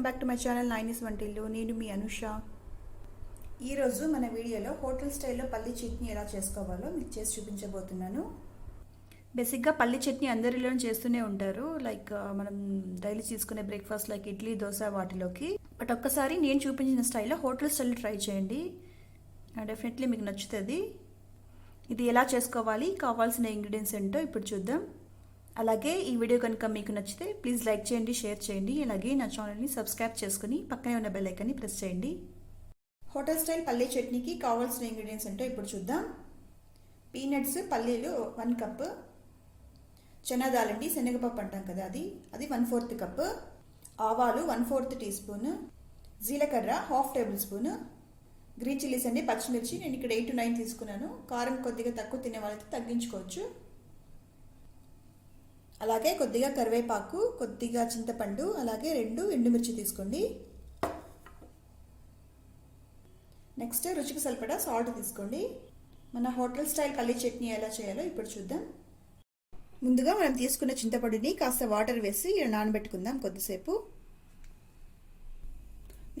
Welcome back to my channel Naini's వంటిల్లు. నేను మీ అనుష. ఈరోజు మన వీడియోలో హోటల్ స్టైల్లో పల్లి చట్నీ ఎలా చేసుకోవాలో మీకు చేసి చూపించబోతున్నాను. బేసిక్గా పల్లి చట్నీ అందరిలో చేస్తూనే ఉంటారు, లైక్ మనం డైలీ తీసుకునే బ్రేక్ఫాస్ట్ లైక్ ఇడ్లీ, దోశ వాటిలోకి. బట్ ఒక్కసారి నేను చూపించిన స్టైల్లో హోటల్ స్టైల్లో ట్రై చేయండి, డెఫినెట్లీ మీకు నచ్చుతుంది. ఇది ఎలా చేసుకోవాలి, కావాల్సిన ఇంగ్రీడియంట్స్ ఏంటో ఇప్పుడు చూద్దాం. అలాగే ఈ వీడియో కనుక మీకు నచ్చితే ప్లీజ్ లైక్ చేయండి, షేర్ చేయండి. అలాగే నా ఛానల్ని సబ్స్క్రైబ్ చేసుకుని పక్కనే ఉన్న బెల్ ఐకాన్ని ప్రెస్ చేయండి. హోటల్ స్టైల్ పల్లీ చట్నీకి కావాల్సిన ఇంగ్రీడియంట్స్ ఏంటో ఇప్పుడు చూద్దాం. పీనట్స్, పల్లీలు 1 కప్, చనాదాలండి, శనగపప్పు అంటాం కదా, అది 1/4 కప్, ఆవాలు 1/4 టీ స్పూన్, జీలకర్ర 1/2 టేబుల్ స్పూన్, గ్రీన్ చిల్లీస్ అండి, పచ్చిమిర్చి నేను ఇక్కడ 8 to 9 తీసుకున్నాను. కారం కొద్దిగా తక్కువ తినే వాళ్ళైతే తగ్గించుకోవచ్చు. అలాగే కొద్దిగా కరివేపాకు, కొద్దిగా చింతపండు, అలాగే 2 ఎండుమిర్చి తీసుకోండి. నెక్స్ట్ రుచికి సరిపడా సాల్ట్ తీసుకోండి. మన హోటల్ స్టైల్ పల్లీ చట్నీ ఎలా చేయాలో ఇప్పుడు చూద్దాం. ముందుగా మనం తీసుకున్న చింతపండుని కాస్త వాటర్ వేసి నానబెట్టుకుందాం కొద్దిసేపు.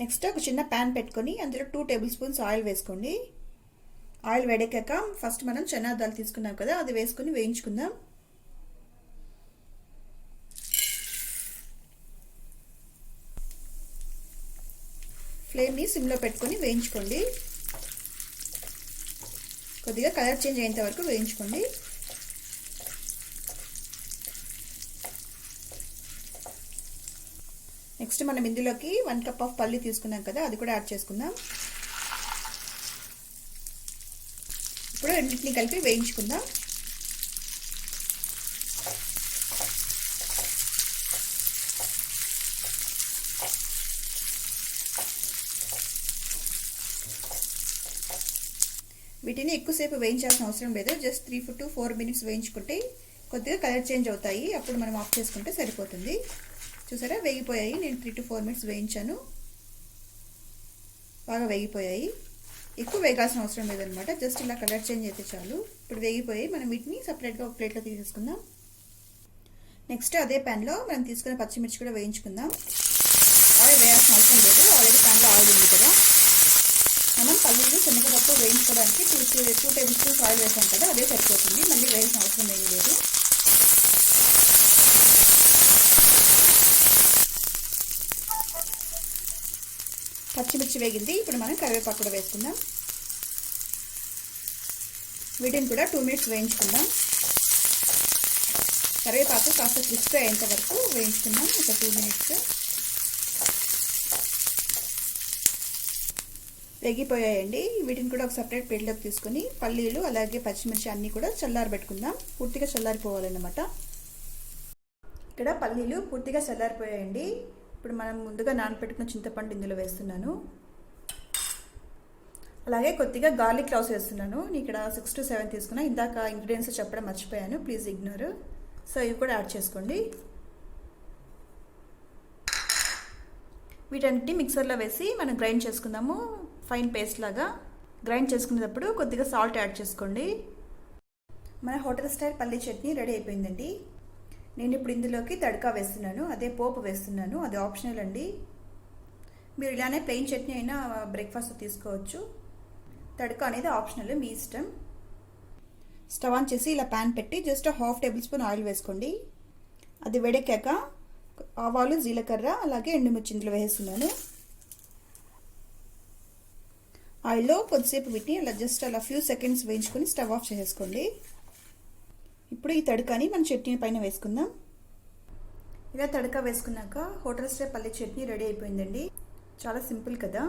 నెక్స్ట్ ఒక చిన్న ప్యాన్ పెట్టుకొని అందులో 2 టేబుల్ స్పూన్స్ ఆయిల్ వేసుకోండి. ఆయిల్ వేడెక్కాక ఫస్ట్ మనం చనాదాలు తీసుకున్నాం కదా, అది వేసుకొని వేయించుకుందాం. ఫ్లేమ్ని సిమ్లో పెట్టుకొని వేయించుకోండి. కొద్దిగా కలర్ చేంజ్ అయ్యేంత వరకు వేయించుకోండి. నెక్స్ట్ మనం ఇందులోకి 1 కప్ ఆఫ్ పల్లి తీసుకున్నాం కదా, అది కూడా యాడ్ చేసుకుందాం. ఇప్పుడు రెండింటిని కలిపి వేయించుకుందాం. వీటిని ఎక్కువసేపు వేయించాల్సిన అవసరం లేదు, జస్ట్ 3 to 4 minutes వేయించుకుంటే కొద్దిగా కలర్ చేంజ్ అవుతాయి. అప్పుడు మనం ఆఫ్ చేసుకుంటే సరిపోతుంది. చూసారా, వేగిపోయాయి. నేను 3 to 4 minutes వేయించాను, బాగా వేగిపోయాయి. ఎక్కువ వేగాల్సిన అవసరం లేదనమాట, జస్ట్ ఇలా కలర్ చేంజ్ అయితే చాలు. ఇప్పుడు వేగిపోయాయి. మనం వీటిని సపరేట్గా ఒక ప్లేట్లో తీసేసుకుందాం. నెక్స్ట్ అదే ప్యాన్లో మనం తీసుకున్న పచ్చిమిర్చి కూడా వేయించుకుందాం. ఆయిల్ వేయాల్సిన అవసరం లేదు, ఆల్రెడీ ప్యాన్లో ఆయిల్ ఉంది కదా. మనం పల్లీలు, శనగపప్పు వేయించుకోవడానికి 2 టేబుల్ స్పూన్స్ ఆయిల్ వేసాం కదా, అదే సరిపోతుంది. మళ్ళీ వేయాల్సిన అవసరం ఏమీ లేదు. పచ్చిమిర్చి వేగింది. ఇప్పుడు మనం కరివేపాకు కూడా వేసుకుందాం. వీటిని కూడా 2 minutes వేయించుకుందాం. కరివేపాకు కాస్త క్రిస్పీ అయ్యేంత వరకు వేయించుకుందాం, ఒక 2 minutes. వేగిపోయాయండి. వీటిని కూడా ఒక సపరేట్ ప్లేట్లోకి తీసుకొని పల్లీలు అలాగే పచ్చిమిర్చి అన్నీ కూడా చల్లారబెట్టుకుందాం. పూర్తిగా చల్లారిపోవాలన్నమాట. ఇక్కడ పల్లీలు పూర్తిగా చల్లారిపోయాయండి. ఇప్పుడు మనం ముందుగా నానబెట్టుకున్న చింతపండు ఇందులో వేస్తున్నాను. అలాగే కొద్దిగా గార్లిక్ క్లౌస్ వేస్తున్నాను. నేను ఇక్కడ 6 to 7 తీసుకున్నా. ఇందాక ఇంగ్రీడియంట్స్ చెప్పడం మర్చిపోయాను, ప్లీజ్ ఇగ్నోర్. సో ఇవి కూడా యాడ్ చేసుకోండి. వీటన్నిటిని మిక్సర్లో వేసి మనం గ్రైండ్ చేసుకుందాము, ఫైన్ పేస్ట్ లాగా. గ్రైండ్ చేసుకునేటప్పుడు కొద్దిగా సాల్ట్ యాడ్ చేసుకోండి. మన హోటల్ స్టైల్ పల్లీ చట్నీ రెడీ అయిపోయిందండి. నేను ఇప్పుడు ఇందులోకి తడకా వేస్తున్నాను, అదే పోపు వేస్తున్నాను. అది ఆప్షనల్ అండి. మీరు ఇలానే ప్లెయిన్ చట్నీ అయినా బ్రేక్ఫాస్ట్ తీసుకోవచ్చు. తడకా అనేది ఆప్షనల్, మీ ఇష్టం. స్టవ్ ఆన్ చేసి ఇలా ప్యాన్ పెట్టి జస్ట్ 1/2 టేబుల్ స్పూన్ ఆయిల్ వేసుకోండి. అది వేడెక్కాక ఆవాలు, జీలకర్ర అలాగే ఎండుమిర్చి ఇందులో వేస్తున్నాను. ఆయిల్లో కొద్దిసేపు వీటిని అలా జస్ట్ అలా ఫ్యూ సెకండ్స్ వేయించుకొని స్టవ్ ఆఫ్ చేసేసుకోండి. ఇప్పుడు ఈ తడకాని మన చట్నీ పైన వేసుకుందాం. ఇలా తడకా వేసుకున్నాక హోటల్ స్టైల్ పల్లీ చట్నీ రెడీ అయిపోయిందండి. చాలా సింపుల్ కదా,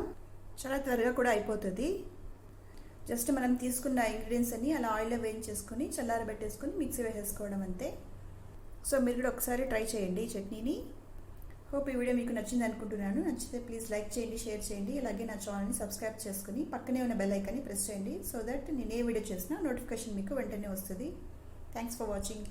చాలా త్వరగా కూడా అయిపోతుంది. జస్ట్ మనం తీసుకున్న ఇంగ్రీడియంట్స్ అన్ని అలా ఆయిల్లో వేయించేసుకొని చల్లారబెట్టేసుకొని మిక్సీ వేసేసుకోవడం అంతే. సో మీరు కూడా ఒకసారి ట్రై చేయండి ఈ చట్నీని. హోప్ ఈ వీడియో మీకు నచ్చింది అనుకుంటున్నాను. నచ్చితే ప్లీజ్ లైక్ చేయండి, షేర్ చేయండి. అలాగే నా ఛానల్ని సబ్స్క్రైబ్ చేసుకుని పక్కనే ఉన్న బెల్ ఐకాన్ని ప్రెస్ చేయండి, సో దట్ నేను ఏ వీడియో చేసినా నోటిఫికేషన్ మీకు వెంటనే వస్తుంది. Thanks for watching.